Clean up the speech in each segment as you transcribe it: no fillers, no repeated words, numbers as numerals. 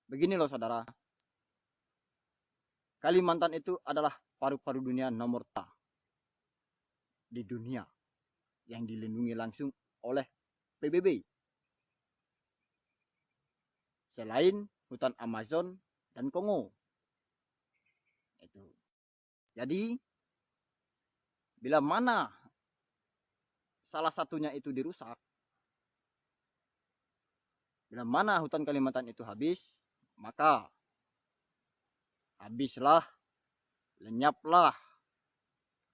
Begini loh saudara, Kalimantan itu adalah paru-paru dunia nomor di dunia yang dilindungi langsung oleh PBB. Selain hutan Amazon dan Kongo. Itu. Jadi bila mana salah satunya itu dirusak, bila mana hutan Kalimantan itu habis, maka habislah, lenyaplah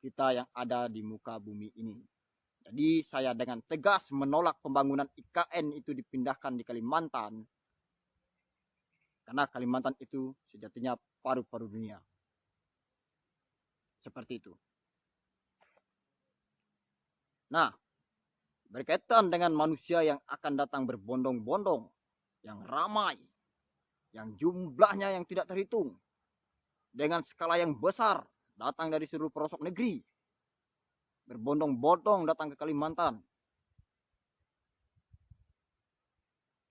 kita yang ada di muka bumi ini. Jadi saya dengan tegas menolak pembangunan IKN itu dipindahkan di Kalimantan. Karena Kalimantan itu sejatinya paru-paru dunia. Seperti itu. Nah, berkaitan dengan manusia yang akan datang berbondong-bondong, yang ramai, yang jumlahnya yang tidak terhitung, dengan skala yang besar, datang dari seluruh pelosok negeri, berbondong-bondong datang ke Kalimantan.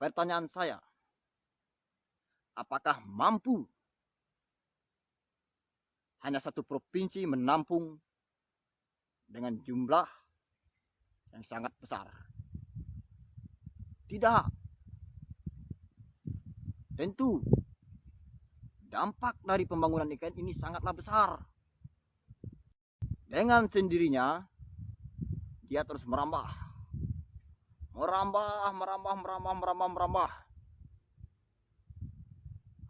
Pertanyaan saya, apakah mampu hanya satu provinsi menampung dengan jumlah yang sangat besar? Tidak. Tentu dampak dari pembangunan IKN ini sangatlah besar. Dengan sendirinya dia terus merambah.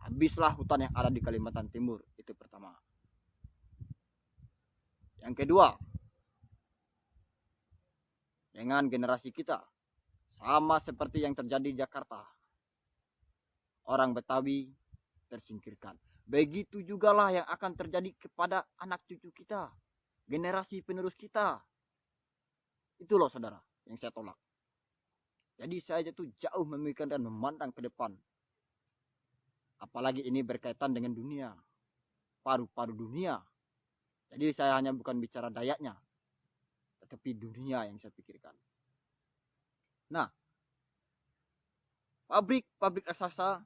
Habislah hutan yang ada di Kalimantan Timur, itu pertama. Yang kedua, dengan generasi kita sama seperti yang terjadi di Jakarta. Orang Betawi tersingkirkan. Begitu jugalah yang akan terjadi kepada anak cucu kita, generasi penerus kita. Itu loh saudara yang saya tolak. Jadi saya tuh jauh memikirkan dan memandang ke depan. Apalagi ini berkaitan dengan dunia, paru-paru dunia. Jadi saya hanya bukan bicara dayaknya, tetapi dunia yang saya pikirkan. Nah, pabrik raksasa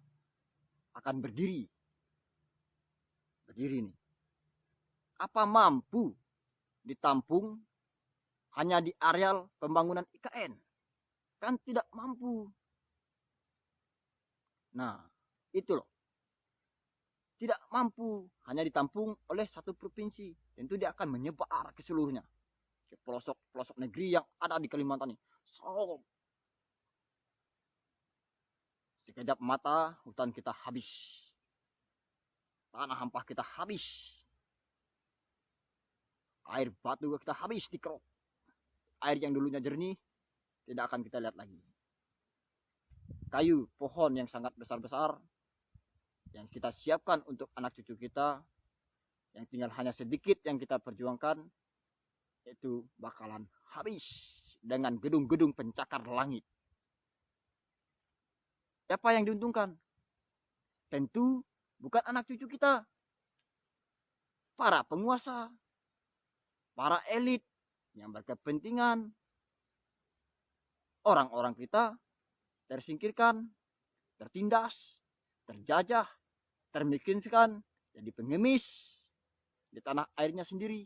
akan berdiri nih. Apa mampu ditampung hanya di areal pembangunan IKN? Kan tidak mampu. Nah, itu loh. Tidak mampu hanya ditampung oleh satu provinsi. Tentu dia akan menyebar ke seluruhnya, ke pelosok-pelosok negeri yang ada di Kalimantan ini. So, sekejap mata hutan kita habis, tanah hampah kita habis, air batu kita habis dikerok. Air yang dulunya jernih tidak akan kita lihat lagi. Kayu pohon yang sangat besar-besar yang kita siapkan untuk anak cucu kita, yang tinggal hanya sedikit yang kita perjuangkan, itu bakalan habis dengan gedung-gedung pencakar langit. Siapa yang diuntungkan? Tentu bukan anak cucu kita, para penguasa, para elit yang berkepentingan. Orang-orang kita tersingkirkan, tertindas, terjajah, termiskinkan, jadi pengemis di tanah airnya sendiri.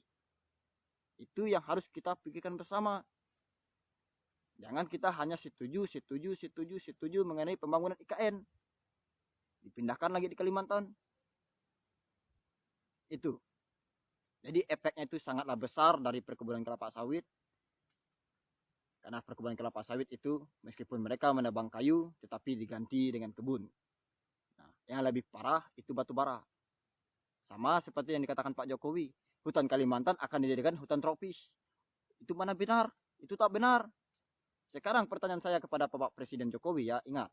Itu yang harus kita pikirkan bersama. Jangan kita hanya setuju mengenai pembangunan IKN. Dipindahkan lagi di Kalimantan. Itu. Jadi efeknya itu sangatlah besar dari perkebunan kelapa sawit. Karena perkebunan kelapa sawit itu meskipun mereka menebang kayu, tetapi diganti dengan kebun. Nah, yang lebih parah itu batu bara. Sama seperti yang dikatakan Pak Jokowi, hutan Kalimantan akan dijadikan hutan tropis. Itu mana benar? Itu tak benar. Sekarang pertanyaan saya kepada Bapak Presiden Jokowi, ya, ingat,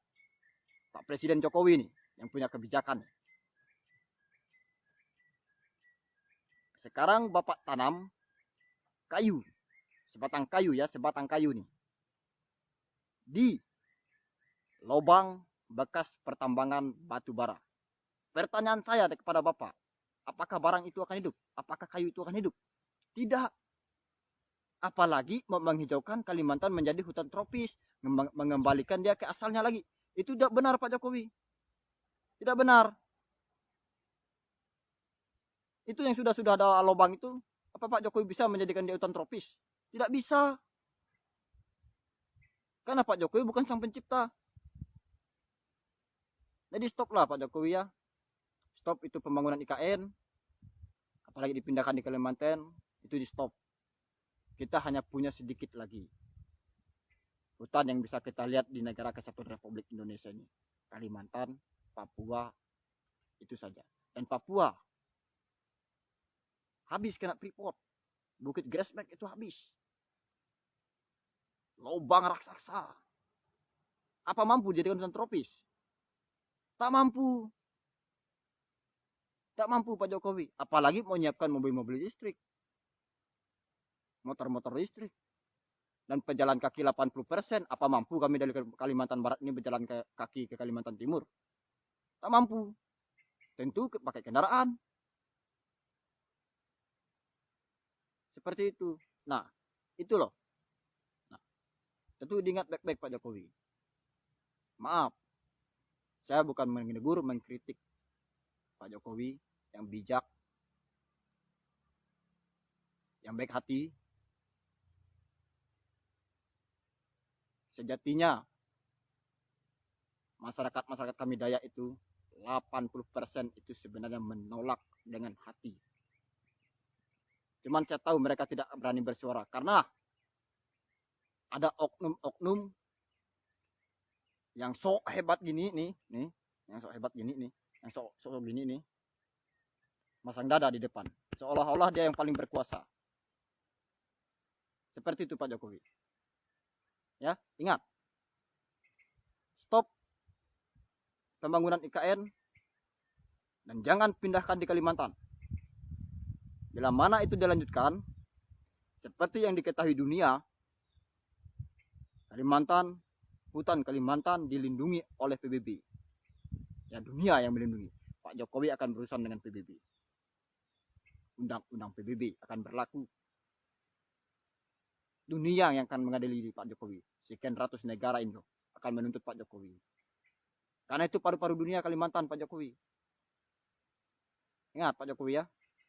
Pak Presiden Jokowi nih yang punya kebijakan. Sekarang Bapak tanam kayu, sebatang kayu nih, di lubang bekas pertambangan batu bara. Pertanyaan saya kepada Bapak, apakah barang itu akan hidup? Apakah kayu itu akan hidup? Tidak. Apalagi menghijaukan Kalimantan menjadi hutan tropis, mengembalikan dia ke asalnya lagi. Itu tidak benar Pak Jokowi. Tidak benar. Itu yang sudah ada lubang itu, apa Pak Jokowi bisa menjadikan dia hutan tropis? Tidak bisa. Karena Pak Jokowi bukan sang pencipta. Jadi stoplah Pak Jokowi ya. Stop itu pembangunan IKN, apalagi dipindahkan di Kalimantan, itu di stop. Kita hanya punya sedikit lagi hutan yang bisa kita lihat di negara kesatuan Republik Indonesia ini. Kalimantan, Papua, itu saja. Dan Papua habis kena Freeport. Bukit Gresmek itu habis. Lubang raksasa. Apa mampu jadi hutan tropis? Tak mampu. Tak mampu Pak Jokowi. Apalagi mau menyiapkan mobil-mobil listrik. Motor-motor listrik. Dan pejalan kaki 80%. Apa mampu kami dari Kalimantan Barat ini berjalan kaki ke Kalimantan Timur? Tak mampu. Tentu pakai kendaraan. Seperti itu. Nah, itu loh. Nah, tentu diingat baik-baik Pak Jokowi. Maaf. Saya bukan menegur, mengkritik Pak Jokowi yang bijak, yang baik hati. Sejatinya masyarakat kami Dayak itu 80% itu sebenarnya menolak dengan hati. Cuman saya tahu mereka tidak berani bersuara karena ada oknum-oknum yang sok hebat gini nih, yang sok hebat gini nih, yang sok gini nih, masang dada di depan, seolah-olah dia yang paling berkuasa. Seperti itu Pak Jokowi. Ya, ingat, stop pembangunan IKN dan jangan pindahkan di Kalimantan. Bila mana itu dilanjutkan, seperti yang diketahui dunia, Kalimantan, hutan Kalimantan dilindungi oleh PBB. Ya, dunia yang melindungi. Pak Jokowi akan berurusan dengan PBB. Undang-undang PBB akan berlaku. Dunia yang akan mengadili Pak Jokowi. Sekian ratus negara Indo akan menuntut Pak Jokowi. Karena itu paru-paru dunia Kalimantan Pak Jokowi. Ingat Pak Jokowi ya.